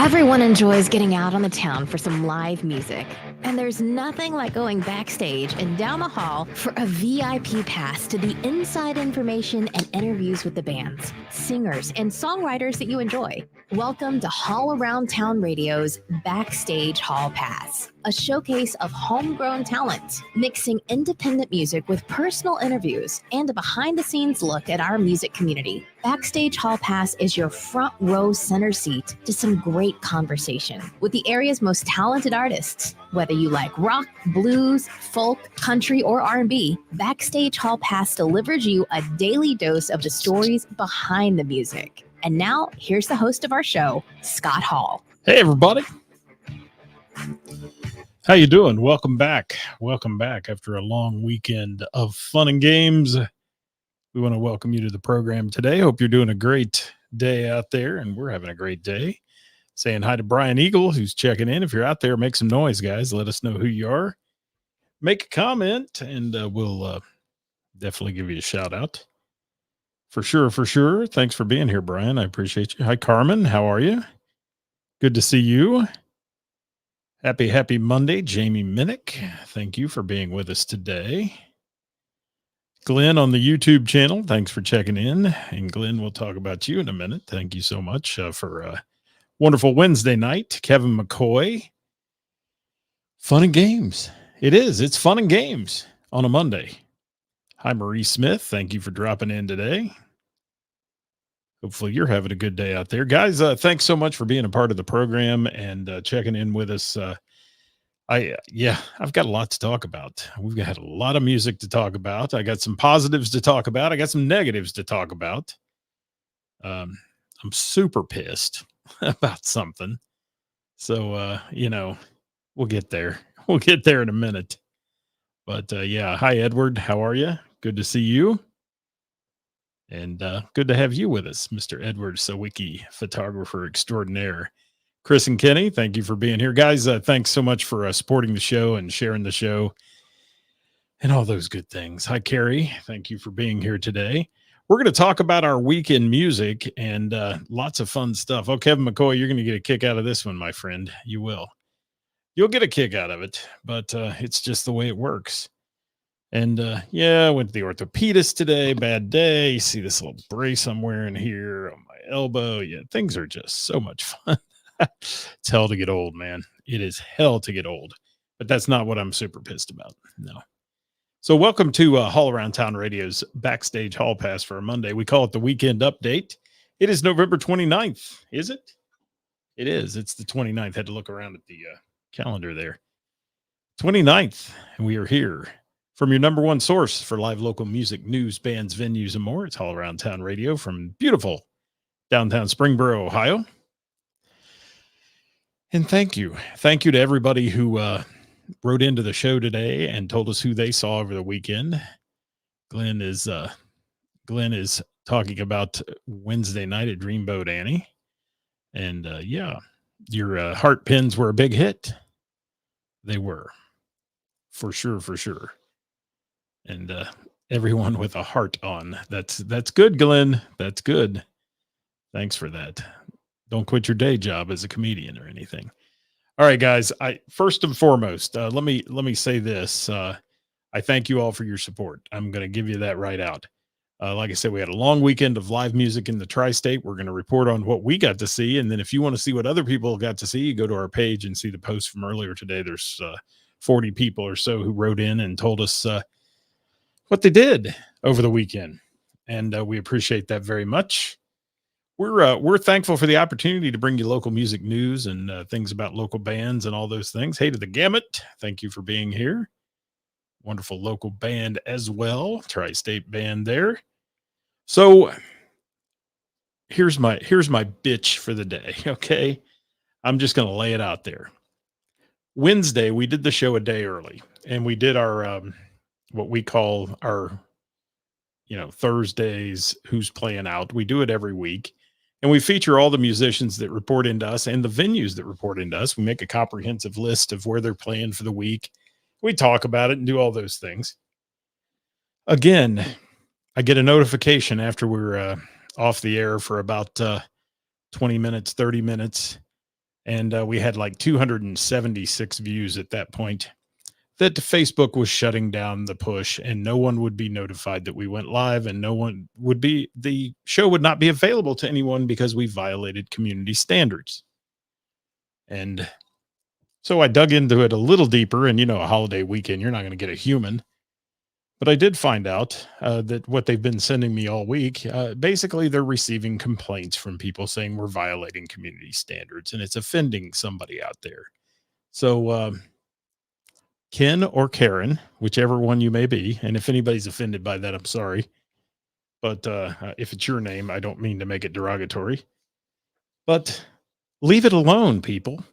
Everyone enjoys getting out on the town for some live music. And there's nothing like going backstage and down the hall for a VIP pass to the inside information and interviews with the bands, singers, and songwriters that you enjoy. Welcome to Hall Around Town Radio's Backstage Hall Pass, a showcase of homegrown talent, mixing independent music with personal interviews and a behind-the-scenes look at our music community. Backstage Hall Pass is your front row center seat to some great conversation with the area's most talented artists. Whether you like rock, blues, folk, country, or R&B, Backstage Hall Pass delivers you a daily dose of the stories behind the music. And now, here's the host of our show, Scott Hall. Hey, everybody. How you doing? Welcome back. Welcome back after a long weekend of fun and games. We want to welcome you to the program today. Hope you're doing a great day out there, and we're having a great day. Saying hi to Brian Eagle, who's checking in. If you're out there, make some noise, guys. Let us know who you are. Make a comment, and we'll definitely give you a shout out. For sure, for sure. Thanks for being here, Brian. I appreciate you. Hi, Carmen. How are you? Good to see you. Happy Monday, Jamie Minnick. Thank you for being with us today. Glenn on the YouTube channel, thanks for checking in. And Glenn, we'll talk about you in a minute. Thank you so much for a wonderful Wednesday night. Kevin McCoy. Fun and games. It is. It's fun and games on a Monday. Hi, Marie Smith. Thank you for dropping in today. Hopefully you're having a good day out there. Guys, thanks so much for being a part of the program and checking in with us. I've got a lot to talk about. We've got a lot of music to talk about. I got some positives to talk about. I got some negatives to talk about. I'm super pissed about something. So, we'll get there. We'll get there in a minute. But hi, Edward. How are you? Good to see you. And good to have you with us, Mr. Edward Sawicki, photographer extraordinaire. Chris and Kenny, thank you for being here. Guys, thanks so much for supporting the show and sharing the show and all those good things. Hi, Carrie. Thank you for being here today. We're going to talk about our weekend music and lots of fun stuff. Oh, Kevin McCoy, you're going to get a kick out of this one, my friend. You will. You'll get a kick out of it, but it's just the way it works. And I went to the orthopedist today. Bad day. You see this little brace I'm wearing here on my elbow. Yeah, things are just so much fun. It's hell to get old, man. It is hell to get old. But that's not what I'm super pissed about. No. So welcome to Hall Around Town Radio's Backstage Hall Pass for a Monday. We call it the Weekend Update. It is November 29th. Is it? It is. It's the 29th. Had to look around at the calendar there. 29th. And we are here. From your number one source for live local music, news, bands, venues, and more, it's All Around Town Radio from beautiful downtown Springboro, Ohio. And thank you. Thank you to everybody who wrote into the show today and told us who they saw over the weekend. Glenn is talking about Wednesday night at Dreamboat Annie. And your heart pins were a big hit. They were. For sure, for sure. And everyone with a heart on. That's good, Glenn. That's good. Thanks for that. Don't quit your day job as a comedian or anything. All right, guys. First and foremost, let me say this. I thank you all for your support. I'm going to give you that right out. Like I said, we had a long weekend of live music in the tri-state. We're going to report on what we got to see. And then if you want to see what other people got to see, you go to our page and see the post from earlier today. There's 40 people or so who wrote in and told us what they did over the weekend. And we appreciate that very much. We're thankful for the opportunity to bring you local music news and things about local bands and all those things. Hey to the Gamut. Thank you for being here. Wonderful local band as well. Tri-state band there. So here's my bitch for the day. Okay. I'm just going to lay it out there. Wednesday, we did the show a day early and we did our, what we call our, Thursdays, who's playing out. We do it every week and we feature all the musicians that report into us and the venues that report into us. We make a comprehensive list of where they're playing for the week. We talk about it and do all those things. Again, I get a notification after we're off the air for about 20 minutes, 30 minutes. And we had like 276 views at that point. That Facebook was shutting down the push, and no one would be notified that we went live, and the show would not be available to anyone because we violated community standards. And so I dug into it a little deeper, and a holiday weekend, you're not going to get a human. But I did find out that what they've been sending me all week, basically, they're receiving complaints from people saying we're violating community standards and it's offending somebody out there. So, Ken or Karen, whichever one you may be, and if anybody's offended by that, I'm sorry. But if it's your name, I don't mean to make it derogatory. But leave it alone, people.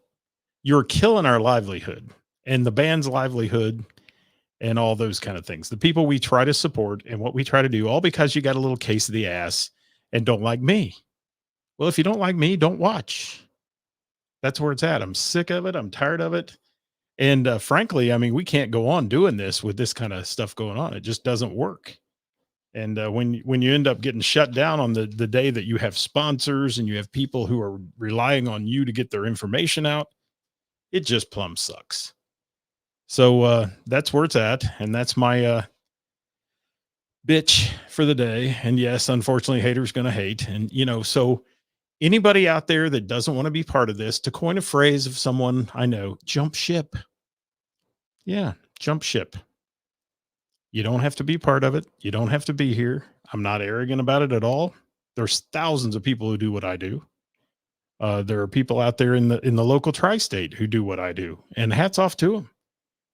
You're killing our livelihood and the band's livelihood and all those kind of things. The people we try to support and what we try to do, all because you got a little case of the ass and don't like me. Well, if you don't like me, don't watch. That's where it's at. I'm sick of it. I'm tired of it. And frankly, I mean, we can't go on doing this with this kind of stuff going on. It just doesn't work. And when you end up getting shut down on the day that you have sponsors and you have people who are relying on you to get their information out, it just plumb sucks. So that's where it's at, and that's my bitch for the day. And yes, unfortunately, haters gonna hate. And so anybody out there that doesn't want to be part of this, to coin a phrase of someone I know, jump ship. Yeah, jump ship. You don't have to be part of it. You don't have to be here. I'm not arrogant about it at all. There's thousands of people who do what I do. There are people out there in the local tri-state who do what I do, and hats off to them.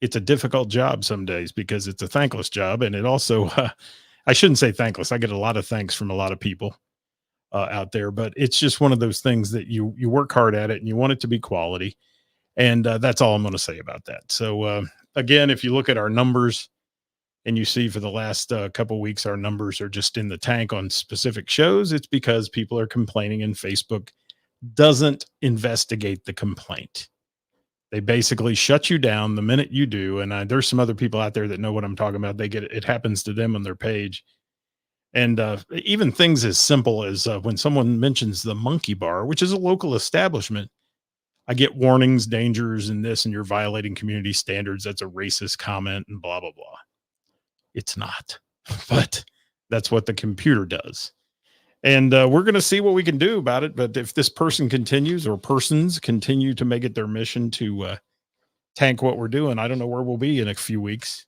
It's a difficult job some days because it's a thankless job, and it also I shouldn't say thankless. I get a lot of thanks from a lot of people out there, but it's just one of those things that you work hard at it and you want it to be quality, and that's all I'm going to say about that. So again, if you look at our numbers and you see for the last couple weeks our numbers are just in the tank on specific shows, it's because people are complaining and Facebook doesn't investigate the complaint. They basically shut you down the minute you do. And there's some other people out there that know what I'm talking about. They get it. It happens to them on their page. And even things as simple as when someone mentions the Monkey Bar, which is a local establishment, I get warnings, dangers, and this, and you're violating community standards. That's a racist comment and blah, blah, blah. It's not, but that's what the computer does. And we're going to see what we can do about it. But if this person continues or persons continue to make it their mission to tank what we're doing, I don't know where we'll be in a few weeks.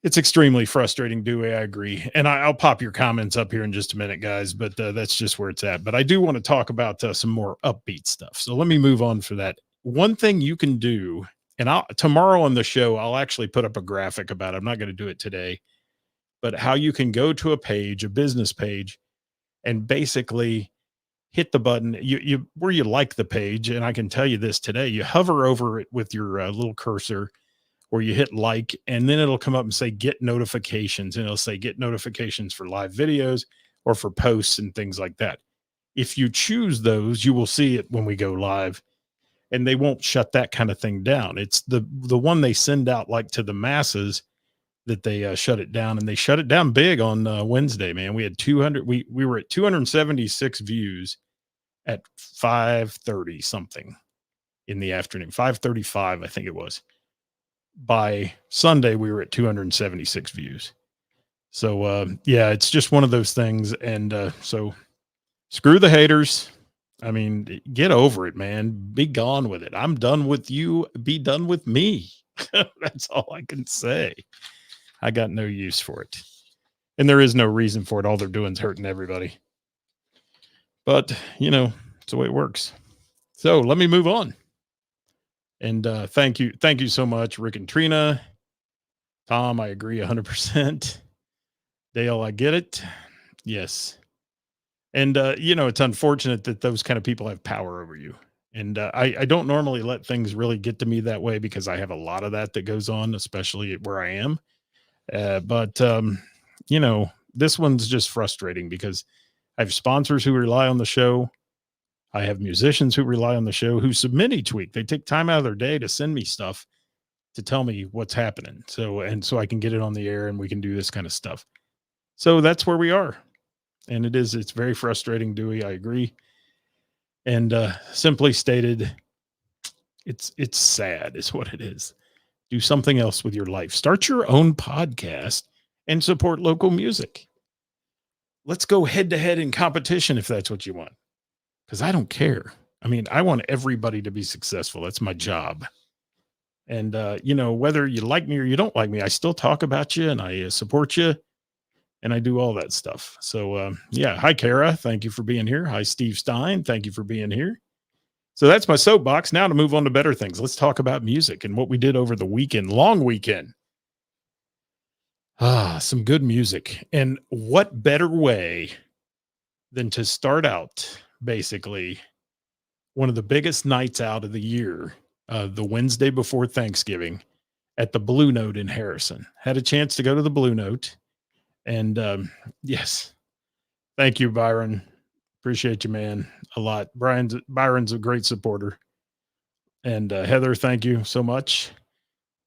It's extremely frustrating, Dewey. I agree. And I'll pop your comments up here in just a minute, guys. But that's just where it's at. But I do want to talk about some more upbeat stuff. So let me move on for that. One thing you can do, and tomorrow on the show, I'll actually put up a graphic about it. I'm not going to do it today. But how you can go to a page, a business page, and basically hit the button you where you like the page. And I can tell you this today, you hover over it with your little cursor, or you hit like, and then it'll come up and say get notifications, and it'll say get notifications for live videos or for posts and things like that. If you choose those, you will see it when we go live, and they won't shut that kind of thing down. It's the one they send out like to the masses that they shut it down, and they shut it down big on Wednesday, man. We had 200, we were at 276 views at 5:30 something in the afternoon, 5:35, I think it was. By Sunday, we were at 276 views. So, yeah, it's just one of those things. And so screw the haters. I mean, get over it, man. Be gone with it. I'm done with you. Be done with me. That's all I can say. I got no use for it. And there is no reason for it. All they're doing is hurting everybody. But, it's the way it works. So let me move on. And thank you. Thank you so much, Rick and Trina. Tom, I agree 100%. Dale, I get it. Yes. And, it's unfortunate that those kind of people have power over you. And I don't normally let things really get to me that way because I have a lot of that goes on, especially where I am. But this one's just frustrating because I have sponsors who rely on the show. I have musicians who rely on the show who submit each week. They take time out of their day to send me stuff to tell me what's happening. So I can get it on the air and we can do this kind of stuff. So that's where we are. And it's very frustrating, Dewey. I agree. And simply stated, it's sad, is what it is. Do something else with your life. Start your own podcast and support local music. Let's go head to head in competition if that's what you want. Because I don't care. I mean, I want everybody to be successful. That's my job. And, whether you like me or you don't like me, I still talk about you and I support you and I do all that stuff. So, yeah. Hi, Kara. Thank you for being here. Hi, Steve Stein. Thank you for being here. So that's my soapbox. Now to move on to better things. Let's talk about music and what we did over the weekend, long weekend. Some good music. And what better way than to start out basically one of the biggest nights out of the year, the Wednesday before Thanksgiving at the Blue Note in Harrison. Had a chance to go to the Blue Note. And yes, thank you, Byron. Appreciate you, man, a lot. Byron's a great supporter. And Heather, thank you so much.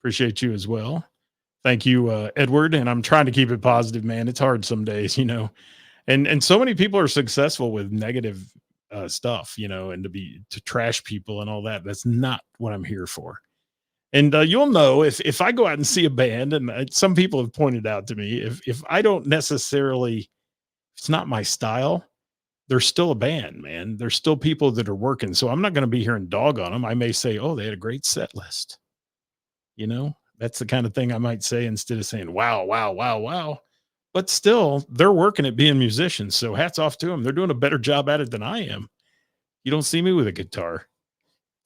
Appreciate you as well. Thank you, Edward. And I'm trying to keep it positive, man. It's hard some days, and so many people are successful with negative stuff, and to trash people and all that. That's not what I'm here for. And you'll know if I go out and see a band, and some people have pointed out to me, if I don't necessarily, it's not my style, they're still a band, man. There's still people that are working. So I'm not going to be here and dog on them. I may say, oh, they had a great set list. That's the kind of thing I might say instead of saying, wow, wow, wow, wow. But still, they're working at being musicians. So hats off to them. They're doing a better job at it than I am. You don't see me with a guitar.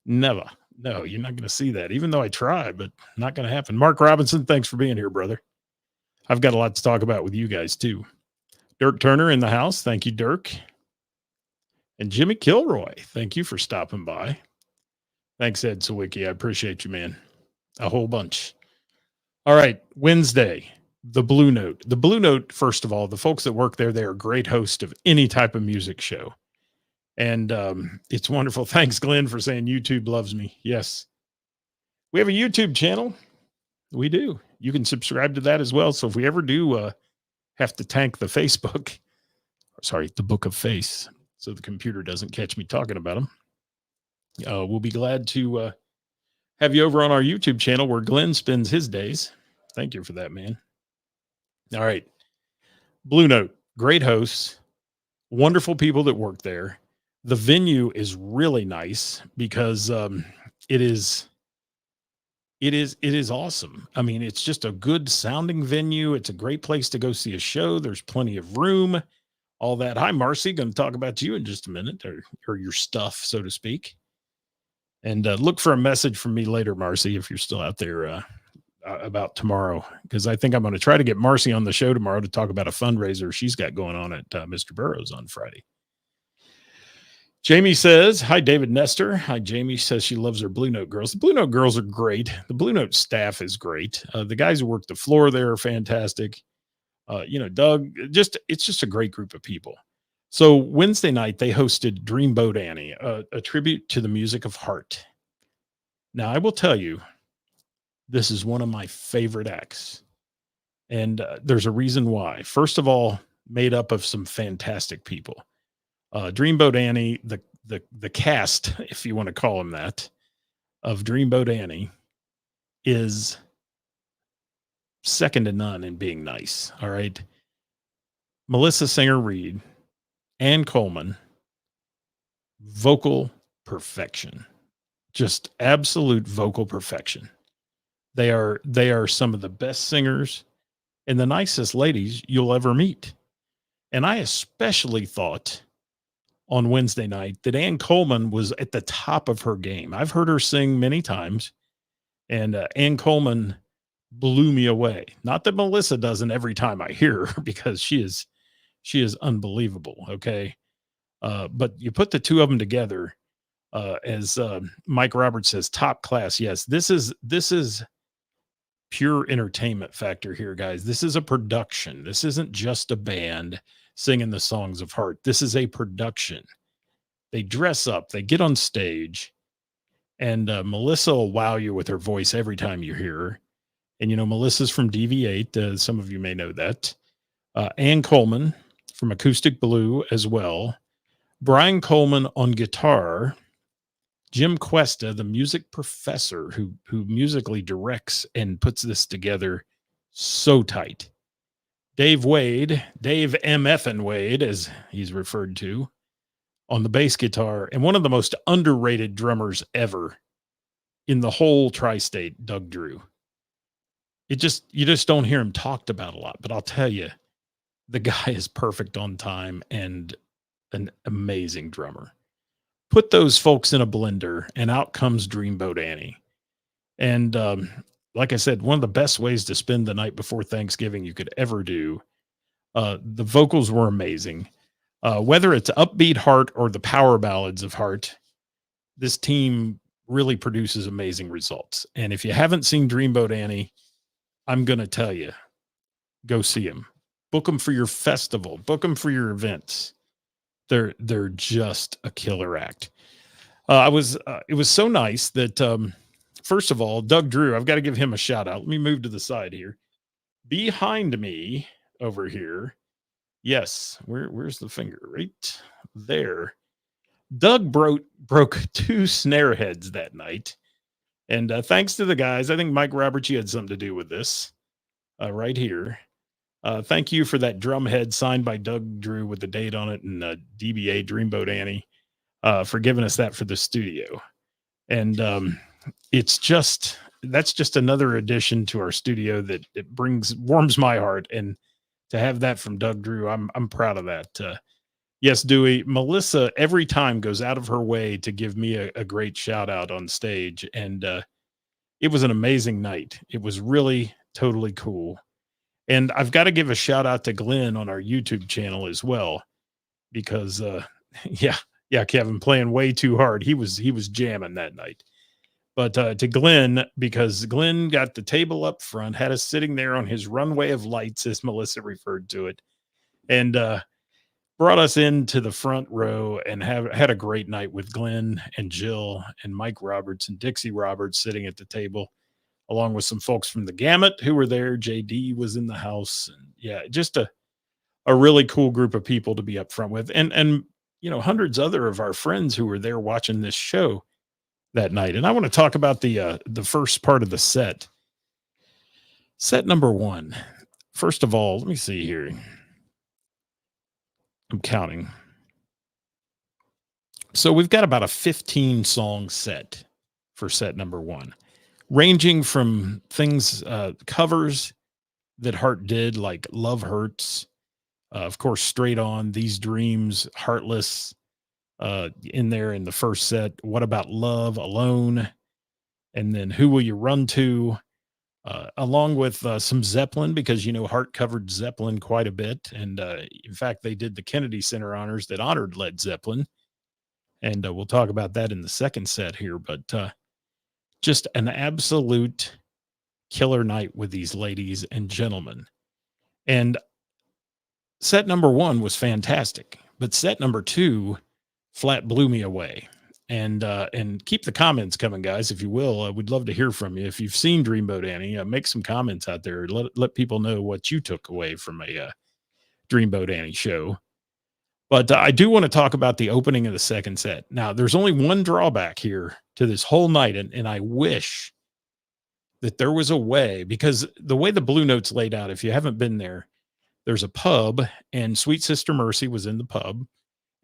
Never. No, you're not going to see that, even though I try, but not going to happen. Mark Robinson, thanks for being here, brother. I've got a lot to talk about with you guys, too. Dirk Turner in the house. Thank you, Dirk. And Jimmy Kilroy, thank you for stopping by. Thanks, Ed Sawicki. I appreciate you, man. A whole bunch. All right, Wednesday, the Blue Note. The Blue Note, first of all, the folks that work there, they are great hosts of any type of music show. And it's wonderful. Thanks, Glenn, for saying YouTube loves me. Yes. We have a YouTube channel. We do. You can subscribe to that as well. So if we ever do have to tank the Facebook, the Book of Face, so the computer doesn't catch me talking about them, we'll be glad to have you over on our YouTube channel where Glenn spends his days. Thank you for that, man. All right. Blue Note, great hosts, wonderful people that work there. The venue is really nice because it is awesome. I mean, it's just a good sounding venue. It's a great place to go see a show. There's plenty of room, all that. Hi, Marcy. Going to talk about you in just a minute, or your stuff, so to speak. And look for a message from me later, Marcy, if you're still out there about tomorrow, because I think I'm going to try to get Marcy on the show tomorrow to talk about a fundraiser she's got going on at Mr. Burroughs on Friday. Jamie says, hi, David Nestor. Hi, Jamie says she loves her Blue Note girls. The Blue Note girls are great. The Blue Note staff is great. The guys who work the floor there are fantastic. Doug, it's just a great group of people. So Wednesday night, they hosted Dreamboat Annie, a tribute to the music of Heart. Now, I will tell you, this is one of my favorite acts. And there's a reason why. First of all, made up of some fantastic people. Dreamboat Annie, the cast, if you want to call them that, of Dreamboat Annie is second to none in being nice. All right. Melissa Singer-Reed, Ann Coleman, vocal perfection, just absolute vocal perfection. They are some of the best singers and the nicest ladies you'll ever meet. And I especially thought on Wednesday night that Ann Coleman was at the top of her game. I've heard her sing many times, and Ann Coleman blew me away. Not that Melissa doesn't every time I hear her, because she is unbelievable. Okay. But you put the two of them together, as Mike Roberts says, top class. Yes, this is pure entertainment factor here, guys. This is a production. This isn't just a band singing the songs of Heart. This is a production. They dress up, they get on stage, and Melissa will wow you with her voice every time you hear her. And, Melissa's from DV8. Some of you may know that. Ann Coleman from Acoustic Blue as well. Brian Coleman on guitar, Jim Cuesta, the music professor who musically directs and puts this together so tight. Dave Wade, Dave MF and Wade, as he's referred to, on the bass guitar, and one of the most underrated drummers ever in the whole tri-state, Doug Drew. You just don't hear him talked about a lot, but I'll tell you, the guy is perfect on time and an amazing drummer. Put those folks in a blender, and out comes Dreamboat Annie. And like I said, one of the best ways to spend the night before Thanksgiving you could ever do. The vocals were amazing. Whether it's upbeat Heart or the power ballads of Heart, this team really produces amazing results. And if you haven't seen Dreamboat Annie, I'm going to tell you, go see them. Book them for your festival. Book them for your events. They're just a killer act. It was so nice that first of all, Doug Drew, I've got to give him a shout out. Let me move to the side here. Behind me over here. Yes, where's the finger? Right there. Doug broke 2 snare heads that night. And thanks to the guys, I think Mike Roberts, you had something to do with this right here. Thank you for that drum head signed by Doug Drew with the date on it and DBA Dreamboat Annie for giving us that for the studio. And that's just another addition to our studio that it warms my heart. And to have that from Doug Drew, I'm proud of that. Yes, Dewey, Melissa every time goes out of her way to give me a great shout out on stage. And it was an amazing night. It was really totally cool. And I've got to give a shout out to Glenn on our YouTube channel as well, because yeah, Kevin playing way too hard. He was jamming that night. But to Glenn, because Glenn got the table up front, had us sitting there on his runway of lights, as Melissa referred to it, and brought us into the front row and had a great night with Glenn and Jill and Mike Roberts and Dixie Roberts sitting at the table, along with some folks from the Gamut who were there. JD was in the house. And yeah, just a really cool group of people to be up front with. And hundreds other of our friends who were there watching this show that night. And I want to talk about the first part of the set. Set number 1. First of all, let me see here. I'm counting. So we've got about a 15 song set for set number 1, ranging from things, covers that Heart did, like Love Hurts, of course, Straight On, These Dreams, Heartless, in there in the first set. What About Love, Alone, and then Who Will You Run To, along with some Zeppelin, because Heart covered Zeppelin quite a bit. And in fact, they did the Kennedy Center honors that honored Led Zeppelin. And we'll talk about that in the second set here. But just an absolute killer night with these ladies and gentlemen. And set number 1 was fantastic, but set number 2 flat blew me away. And keep the comments coming, guys, if you will. We'd love to hear from you. If you've seen Dreamboat Annie, make some comments out there. Let people know what you took away from a Dreamboat Annie show. But I do want to talk about the opening of the second set. Now, there's only one drawback here to this whole night, and I wish that there was a way, because the way the Blue Note's laid out, if you haven't been there, there's a pub, and Sweet Sister Mercy was in the pub.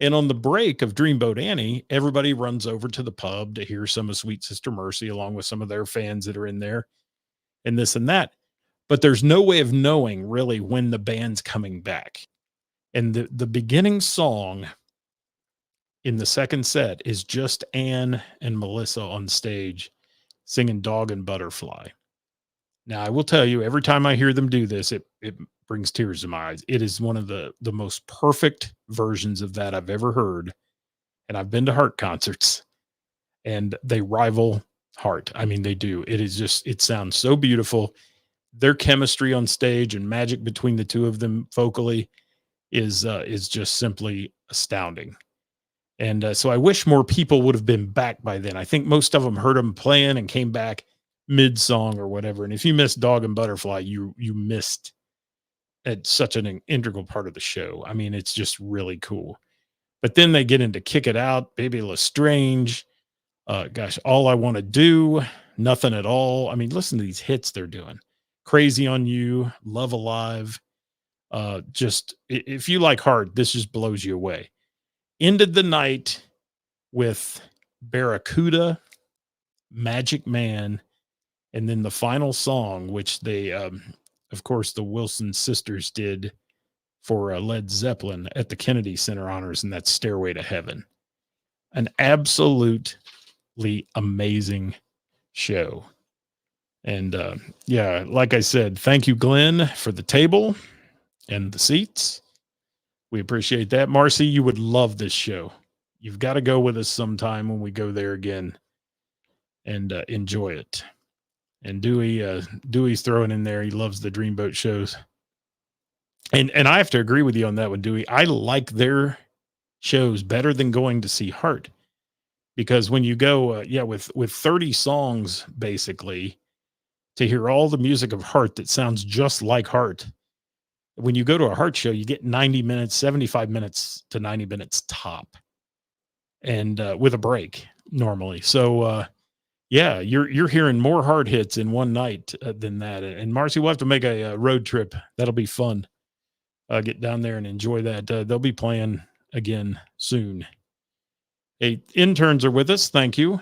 And on the break of Dreamboat Annie, everybody runs over to the pub to hear some of Sweet Sister Mercy, along with some of their fans that are in there and this and that. But there's no way of knowing really when the band's coming back. And the beginning song in the second set is just Ann and Melissa on stage singing Dog and Butterfly. Now, I will tell you, every time I hear them do this, it brings tears to my eyes. It is one of the most perfect versions of that I've ever heard. And I've been to Heart concerts, and they rival Heart. I mean, they do. It sounds so beautiful. Their chemistry on stage and magic between the two of them vocally is just simply astounding. And so I wish more people would have been back by then. I think most of them heard them playing and came back mid-song or whatever. And if you missed Dog and Butterfly, you missed at such an integral part of the show. I mean, it's just really cool. But then they get into Kick It Out, Baby Lestrange, gosh, All I Want to Do, Nothing at All. I mean, listen to these hits they're doing. Crazy on You, Love Alive. If you like Heart, this just blows you away. Ended the night with Barracuda, Magic Man, and then the final song, which they, of course, the Wilson sisters did for Led Zeppelin at the Kennedy Center Honors, and that's Stairway to Heaven. An absolutely amazing show. And yeah, like I said, thank you, Glenn, for the table and the seats. We appreciate that. Marcy, you would love this show. You've got to go with us sometime when we go there again and enjoy it. And Dewey's throwing in there. He loves the Dreamboat shows. And I have to agree with you on that one, Dewey. I like their shows better than going to see Heart, because when you go, with 30 songs basically, to hear all the music of Heart that sounds just like Heart. When you go to a Heart show, you get 90 minutes, 75 minutes to 90 minutes top, and with a break normally. So yeah, you're hearing more Heart hits in one night than that. And Marcy, we'll have to make a road trip. That'll be fun. Get down there and enjoy that. They'll be playing again soon. Hey, interns are with us. Thank you.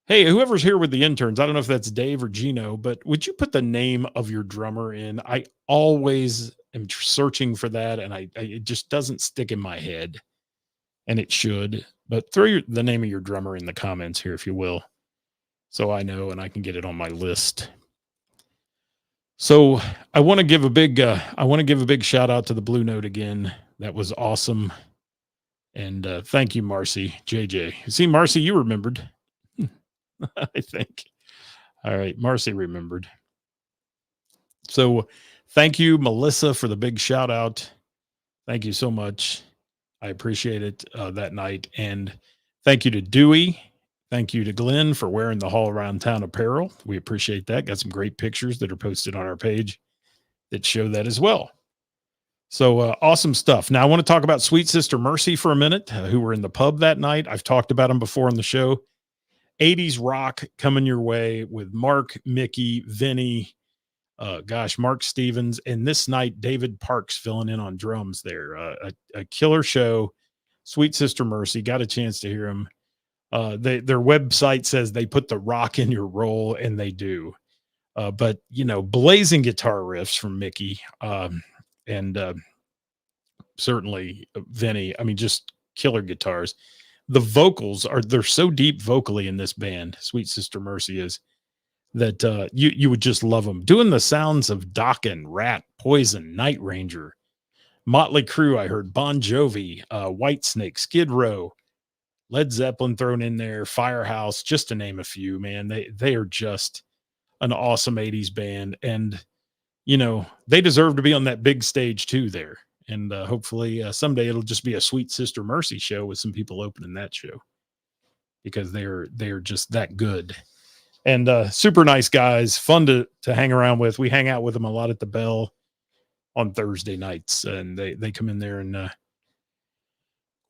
Hey, whoever's here with the interns, I don't know if that's Dave or Gino, but would you put the name of your drummer in? I always am searching for that, and it just doesn't stick in my head, and it should. But throw the name of your drummer in the comments here, if you will, so I know and I can get it on my list. So I want to give a big shout out to the Blue Note again. That was awesome. And thank you, Marcy, JJ. See, Marcy, you remembered. I think. All right. Marcy remembered. So thank you, Melissa, for the big shout out. Thank you so much. I appreciate it that night. And thank you to Dewey. Thank you to Glenn for wearing the Haul Around Town apparel. We appreciate that. Got some great pictures that are posted on our page that show that as well. So awesome stuff. Now I want to talk about Sweet Sister Mercy for a minute, who were in the pub that night. I've talked about them before on the show. 80s rock coming your way with Mark, Mickey, Vinny, Mark Stevens, and this night David Parks filling in on drums there. A killer show. Sweet Sister Mercy. Got a chance to hear them. Their website says they put the rock in your roll, and they do. But blazing guitar riffs from Mickey, and certainly Vinny. I mean, just killer guitars. The vocals they're so deep vocally in this band. Sweet Sister Mercy is that you would just love them. Doing the sounds of Dokken, Rat, Poison, Night Ranger, Motley Crue. I heard Bon Jovi, Whitesnake, Skid Row, Led Zeppelin thrown in there, Firehouse, just to name a few. Man, they are just an awesome 80s band, and they deserve to be on that big stage too there. And hopefully someday it'll just be a Sweet Sister Mercy show with some people opening that show, because they're just that good. And super nice guys, fun to hang around with. We hang out with them a lot at the Bell on Thursday nights, and they come in there and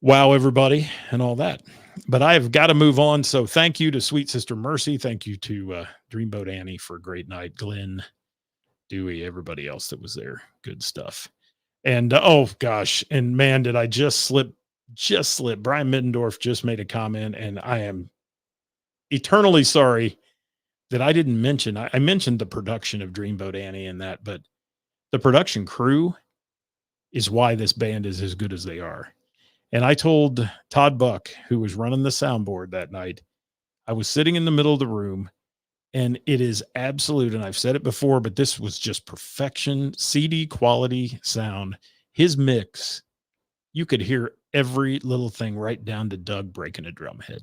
wow everybody and all that. But I've got to move on. So thank you to Sweet Sister Mercy. Thank you to Dreamboat Annie for a great night. Glenn, Dewey, everybody else that was there. Good stuff. And oh gosh, and man, did I just slip. Brian Middendorf just made a comment, and I am eternally sorry that I didn't mention. I mentioned the production of Dreamboat Annie and that, but the production crew is why this band is as good as they are. And I told Todd Buck, who was running the soundboard that night, I was sitting in the middle of the room, and it is absolute, and I've said it before, but this was just perfection, CD quality sound. His mix, you could hear every little thing right down to Doug breaking a drum head.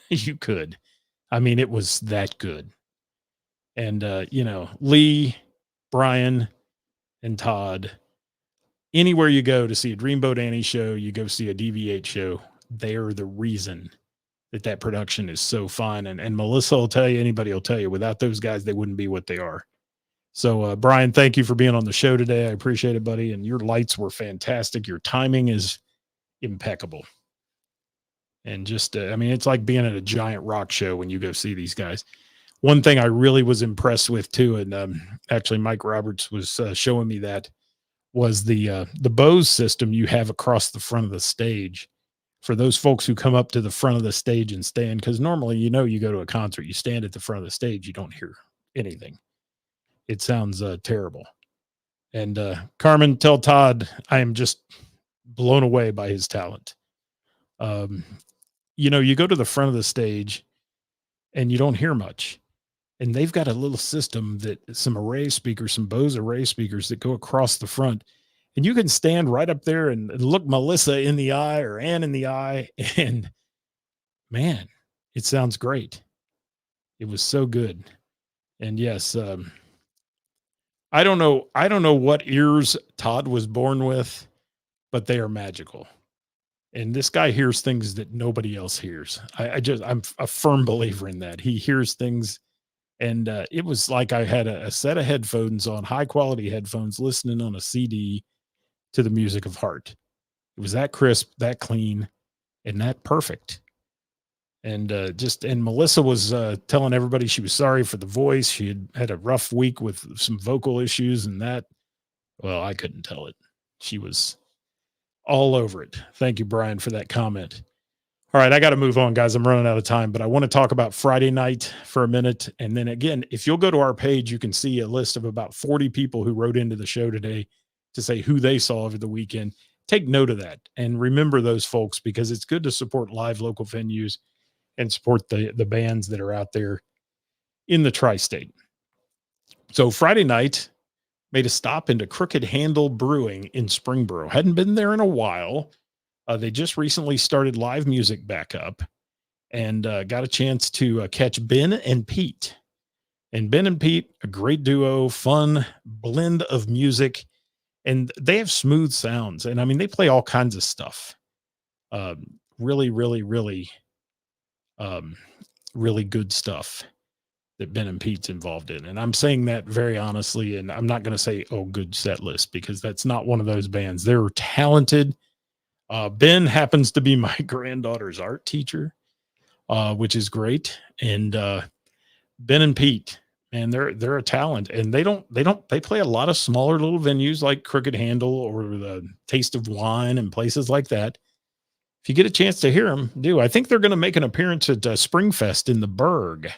You could. I mean, it was that good. And, Lee, Brian, and Todd, anywhere you go to see a Dreamboat Annie show, you go see a DV8 show, they're the reason that production is so fun. And Melissa will tell you, anybody will tell you, without those guys, they wouldn't be what they are. So, Brian, thank you for being on the show today. I appreciate it, buddy. And your lights were fantastic. Your timing is impeccable. And just, I mean, it's like being at a giant rock show when you go see these guys. One thing I really was impressed with too, and actually Mike Roberts was showing me that, was the Bose system you have across the front of the stage for those folks who come up to the front of the stage and stand. Because normally, you go to a concert, you stand at the front of the stage, you don't hear anything. It sounds terrible. And Carmen, tell Todd I am just blown away by his talent. Um, you go to the front of the stage and you don't hear much. And they've got a little system that some array speakers, some Bose array speakers that go across the front. And you can stand right up there and look Melissa in the eye or Ann in the eye. And man, it sounds great. It was so good. And yes, I don't know. I don't know what ears Todd was born with, but they are magical. And this guy hears things that nobody else hears. I'm a firm believer in that. He hears things, and it was like I had a set of headphones on, high quality headphones, listening on a CD to the music of Heart. It was that crisp, that clean, and that perfect. And and Melissa was telling everybody she was sorry for the voice. She had a rough week with some vocal issues, and that, well, I couldn't tell it. She was all over it. Thank you, Brian, for that comment. All right, I got to move on, guys. I'm running out of time, but I want to talk about Friday night for a minute. And then again, if you'll go to our page, you can see a list of about 40 people who wrote into the show today to say who they saw over the weekend. Take note of that and remember those folks, because it's good to support live local venues and support the bands that are out there in the tri-state. So Friday night, made a stop into Crooked Handle Brewing in Springboro. Hadn't been there in a while. They just recently started live music back up, and got a chance to catch Ben and Pete. And Ben and Pete, a great duo, fun blend of music, and they have smooth sounds. And I mean, they play all kinds of stuff. Really, really, really, really good stuff that Ben and Pete's involved in. And I'm saying that very honestly. And I'm not going to say, oh, good set list, because that's not one of those bands. They're talented. Ben happens to be my granddaughter's art teacher, which is great. And Ben and Pete, man, they're a talent, and they play a lot of smaller little venues like Crooked Handle or the Taste of Wine and places like that. If you get a chance to hear them, do. I think they're going to make an appearance at Springfest in the Berg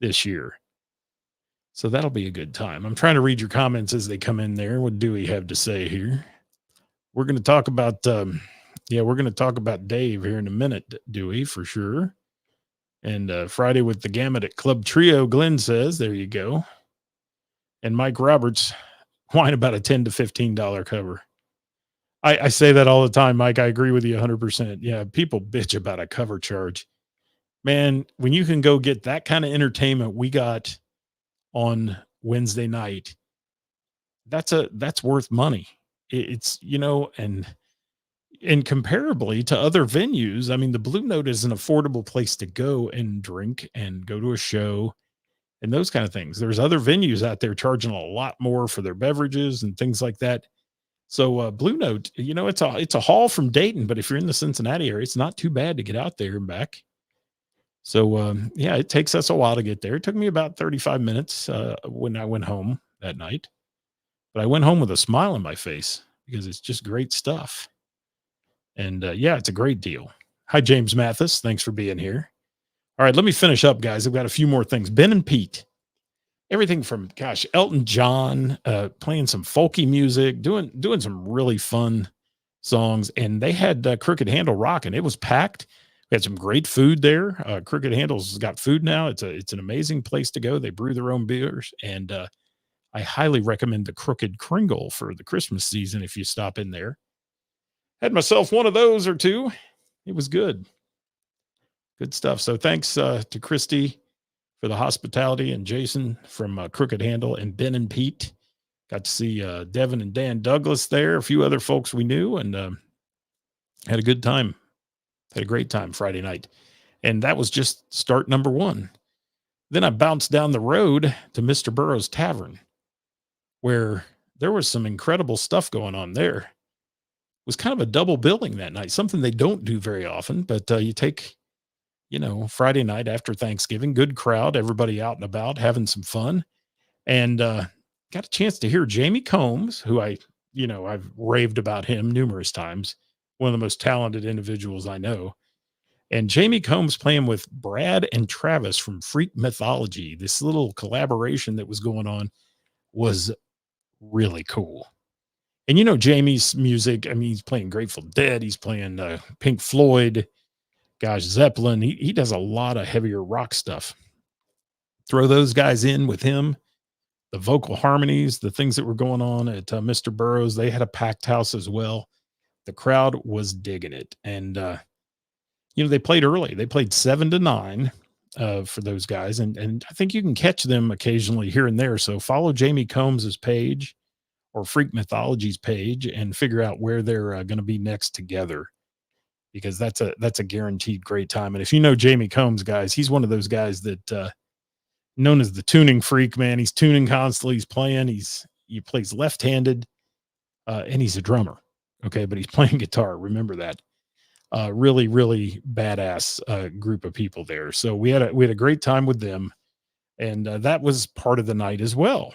this year. So that'll be a good time. I'm trying to read your comments as they come in there. What do we have to say here? We're going to talk about, we're going to talk about Dave here in a minute, Dewey, for sure. And Friday with the Gamut at Club Trio, Glenn says, there you go. And Mike Roberts, whine about a $10 to $15 cover. I say that all the time, Mike. I agree with you 100%. Yeah, people bitch about a cover charge. Man, when you can go get that kind of entertainment we got on Wednesday night, that's worth money. It's, and comparably to other venues, I mean, the Blue Note is an affordable place to go and drink and go to a show and those kind of things. There's other venues out there charging a lot more for their beverages and things like that. So Blue Note, it's a haul from Dayton, but if you're in the Cincinnati area, it's not too bad to get out there and back. So it takes us a while to get there. It took me about 35 minutes when I went home that night, but I went home with a smile on my face because it's just great stuff. And it's a great deal. Hi, James Mathis. Thanks for being here. All right, let me finish up, guys. I've got a few more things. Ben and Pete. Everything from, Elton John, playing some folky music, doing some really fun songs. And they had Crooked Handle rocking. It was packed. We had some great food there. Crooked Handle's got food now. It's an amazing place to go. They brew their own beers. And I highly recommend the Crooked Kringle for the Christmas season if you stop in there. Had myself one of those or two. It was good. Good stuff. So thanks to Christy for the hospitality, and Jason from Crooked Handle, and Ben and Pete. Got to see Devin and Dan Douglas there, a few other folks we knew, and had a good time. Had a great time Friday night. And that was just start number one. Then I bounced down the road to Mr. Burroughs Tavern, where there was some incredible stuff going on there. was kind of a double billing that night, something they don't do very often. But you take, Friday night after Thanksgiving, good crowd, everybody out and about having some fun, and got a chance to hear Jamie Combs, who I've raved about him numerous times, one of the most talented individuals I know. And Jamie Combs playing with Brad and Travis from Freak Mythology. This little collaboration that was going on was really cool. And Jamie's music, I mean, he's playing Grateful Dead, he's playing Pink Floyd, gosh, Zeppelin. He does a lot of heavier rock stuff. Throw those guys in with him, the vocal harmonies, the things that were going on at Mr. Burroughs, they had a packed house as well. The crowd was digging it. And, they played early. They played 7 to 9 for those guys. And I think you can catch them occasionally here and there. So follow Jamie Combs's page or Freak Mythology's page and figure out where they're going to be next together, because that's a guaranteed great time. And if you know Jamie Combs, guys, he's one of those guys that known as the tuning freak, man. He's tuning constantly. He's playing. He plays left-handed, and he's a drummer. Okay, but he's playing guitar. Remember that. Really, really badass group of people there. So we had a great time with them, and that was part of the night as well.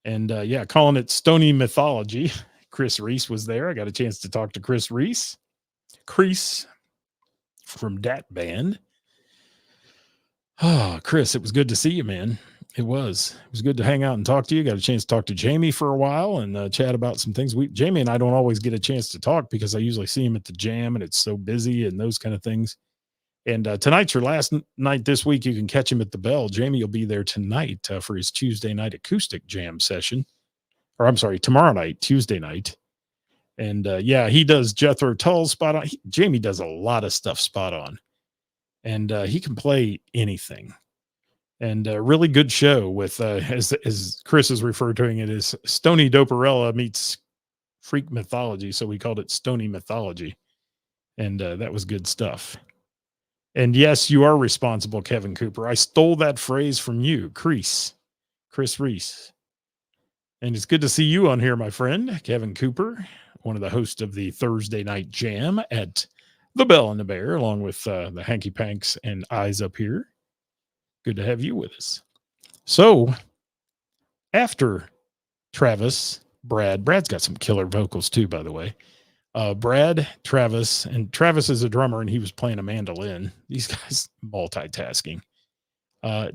And yeah, calling it Stony Mythology. Chris Reese was there. I got a chance to talk to Chris Reese from that band. Oh, Chris, it was good to see you, man. It was good to hang out and talk to you. Got a chance to talk to Jamie for a while and chat about some things. Jamie and I don't always get a chance to talk because I usually see him at the jam and it's so busy and those kind of things. And tonight's your last night this week. You can catch him at the Bell. Jamie will be there tonight for his Tuesday night acoustic jam session. Or I'm sorry, tomorrow night, Tuesday night. And yeah, he does Jethro Tull's spot on. Jamie does a lot of stuff spot on. And he can play anything. And a really good show with, as Chris is referred to it, as Stony Doperella meets Freak Mythology. So we called it Stony Mythology. And that was good stuff. And yes, you are responsible, Kevin Cooper. I stole that phrase from you, Chris Reese. And it's good to see you on here, my friend, Kevin Cooper, one of the hosts of the Thursday Night Jam at the Bell and the Bear, along with the Hanky Panks and Eyes Up Here. Good to have you with us. So after Travis, Brad's got some killer vocals too, by the way. Brad, Travis is a drummer and he was playing a mandolin. These guys multitasking.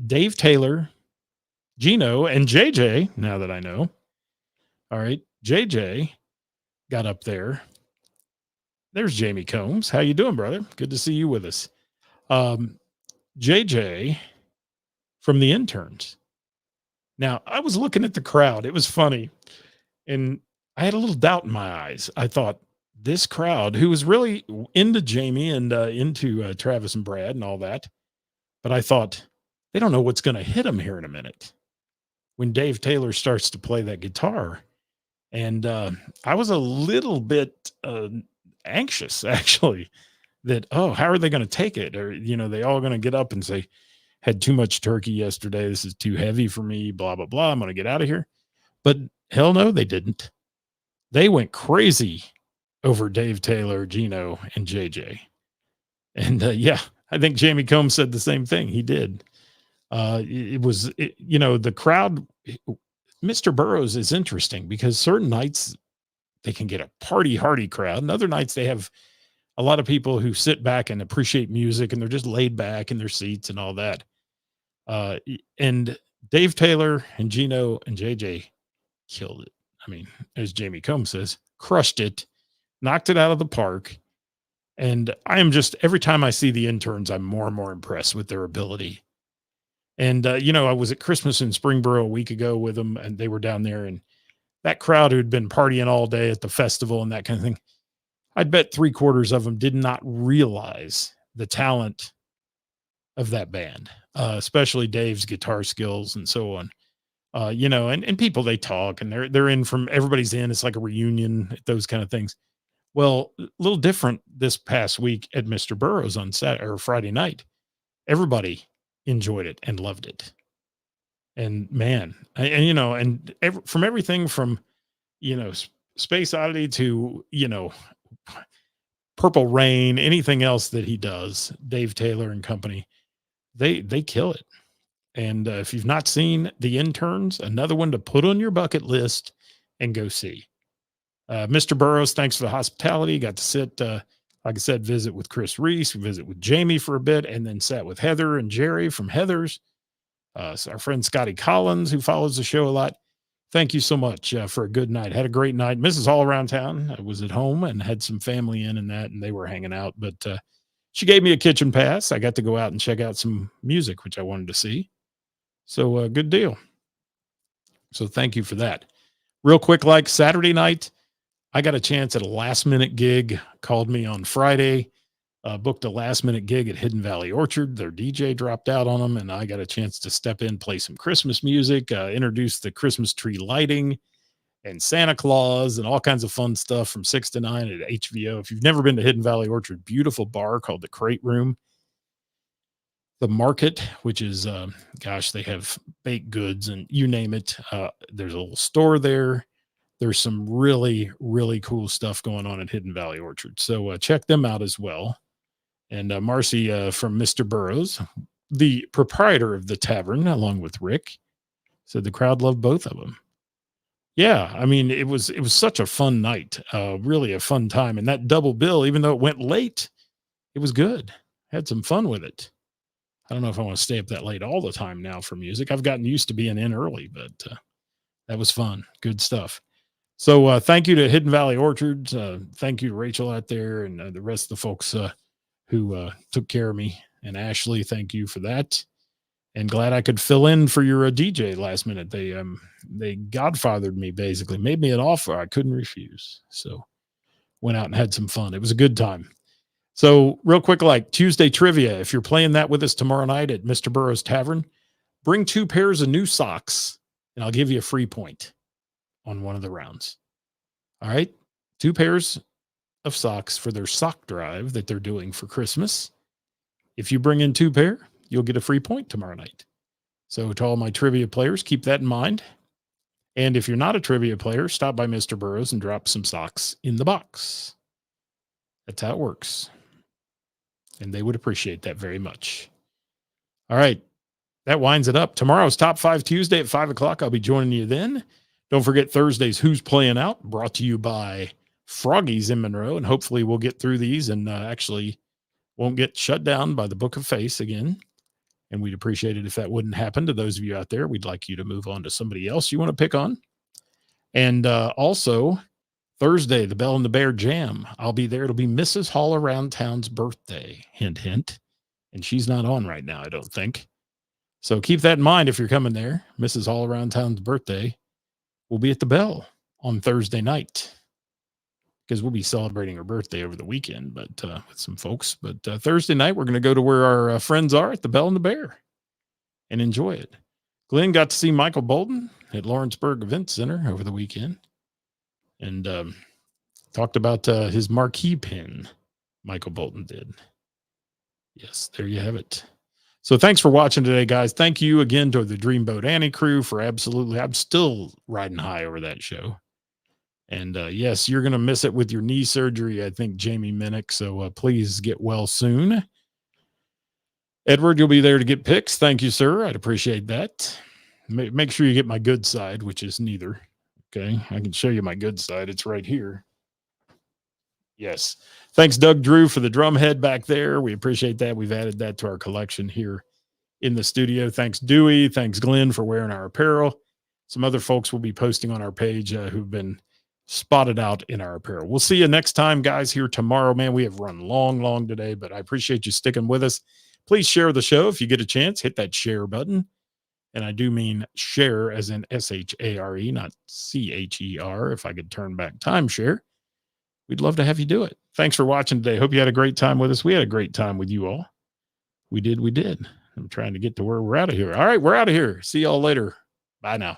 Dave Taylor, Gino, and JJ, now that I know. All right, JJ got up there. There's Jamie Combs. How you doing, brother? Good to see you with us. JJ from the Interns. Now, I was looking at the crowd. It was funny. And I had a little doubt in my eyes. I thought, this crowd, who was really into Jamie and into Travis and Brad and all that, but I thought, they don't know what's going to hit them here in a minute when Dave Taylor starts to play that guitar. And I was a little bit anxious, actually, that, how are they going to take it? Or, they all going to get up and say, had too much turkey yesterday. This is too heavy for me, blah, blah, blah. I'm going to get out of here. But hell no, they didn't. They went crazy over Dave Taylor, Gino, and JJ. And yeah, I think Jamie Combs said the same thing. He did. The crowd, Mr. Burroughs is interesting because certain nights they can get a hardy crowd. And other nights they have a lot of people who sit back and appreciate music and they're just laid back in their seats and all that. And Dave Taylor and Gino and JJ killed it. I mean, as Jamie Combs says, crushed it, knocked it out of the park. And I am just, every time I see the Interns, I'm more and more impressed with their ability. And, I was at Christmas in Springboro a week ago with them and they were down there, and that crowd who'd been partying all day at the festival and that kind of thing, I'd bet 3/4 of them did not realize the talent of that band, especially Dave's guitar skills and so on. And people, they talk and they're in from, everybody's in, it's like a reunion, those kind of things. Well, a little different this past week at Mr. Burroughs on Saturday or Friday night. Everybody enjoyed it and loved it. And man, from everything from, Space Oddity to, Purple Rain, anything else that he does, Dave Taylor and company, they kill it. And if you've not seen The Interns, another one to put on your bucket list and go see. Mr. Burroughs, thanks for the hospitality. Got to sit, like I said, visit with Chris Reese, visit with Jamie for a bit, and then sat with Heather and Jerry from Heather's. So our friend Scotty Collins, who follows the show a lot. Thank you so much for a good night. Had a great night. Mrs. All Around Town, I was at home and had some family in and that, and they were hanging out. But she gave me a kitchen pass. I got to go out and check out some music, which I wanted to see. So good deal. So thank you for that. Real quick, like Saturday night, I got a chance at a last minute gig, called me on Friday, booked a last minute gig at Hidden Valley Orchard. Their DJ dropped out on them, and I got a chance to step in, play some Christmas music, introduce the Christmas tree lighting and Santa Claus and all kinds of fun stuff from 6 to 9 at HVO. If you've never been to Hidden Valley Orchard, beautiful bar called the Crate Room. The Market, which is, they have baked goods and you name it. There's a little store there. There's some really, really cool stuff going on at Hidden Valley Orchard. So check them out as well. And Marcy from Mr. Burroughs, the proprietor of the tavern, along with Rick, said the crowd loved both of them. Yeah, I mean, it was such a fun night, really a fun time. And that double bill, even though it went late, it was good. Had some fun with it. I don't know if I want to stay up that late all the time now for music. I've gotten used to being in early, but that was fun. Good stuff. So thank you to Hidden Valley Orchards. Thank you to Rachel out there and the rest of the folks who took care of me. And Ashley, thank you for that. And glad I could fill in for your DJ last minute. They godfathered me, basically, made me an offer I couldn't refuse. So went out and had some fun. It was a good time. So real quick, like Tuesday trivia, if you're playing that with us tomorrow night at Mr. Burroughs Tavern, bring 2 pairs of new socks and I'll give you a free point on one of the rounds. All right. 2 pairs of socks for their sock drive that they're doing for Christmas. If you bring in 2 pair, you'll get a free point tomorrow night. So to all my trivia players, keep that in mind. And if you're not a trivia player, stop by Mr. Burroughs and drop some socks in the box. That's how it works. And they would appreciate that very much. All right. That winds it up. Tomorrow's Top 5 Tuesday at 5 o'clock. I'll be joining you then. Don't forget Thursday's Who's Playing Out, brought to you by Froggies in Monroe. And hopefully we'll get through these and actually won't get shut down by the Book of Face again. And we'd appreciate it if that wouldn't happen. To those of you out there, we'd like you to move on to somebody else you want to pick on. And also, Thursday, the Bell and the Bear Jam. I'll be there. It'll be Mrs. Hall Around Town's birthday. Hint, hint. And she's not on right now, I don't think. So keep that in mind if you're coming there. Mrs. Hall Around Town's birthday will be at the Bell on Thursday night, because we'll be celebrating her birthday over the weekend, but with some folks. But Thursday night, we're going to go to where our friends are at the Bell and the Bear and enjoy it. Glenn got to see Michael Bolton at Lawrenceburg Event Center over the weekend and talked about his marquee pin. Michael Bolton did. Yes, there you have it. So thanks for watching today, guys. Thank you again to the Dreamboat Annie crew for absolutely, I'm still riding high over that show. And yes, you're going to miss it with your knee surgery, I think, Jamie Minnick. So please get well soon. Edward, you'll be there to get picks. Thank you, sir. I'd appreciate that. Make sure you get my good side, which is neither. Okay. I can show you my good side. It's right here. Yes. Thanks, Doug Drew, for the drum head back there. We appreciate that. We've added that to our collection here in the studio. Thanks, Dewey. Thanks, Glenn, for wearing our apparel. Some other folks will be posting on our page who've been spotted out in our apparel. We'll see you next time, guys, here tomorrow. Man, we have run long today, but I appreciate you sticking with us. Please share the show if you get a chance. Hit that share button. And I do mean share as in S-H-A-R-E, not C-H-E-R. If I could turn back time share, we'd love to have you do it. Thanks for watching today. Hope you had a great time with us. We had a great time with you all. We did. I'm trying to get to where we're out of here. All right, we're out of here. See y'all later. Bye now.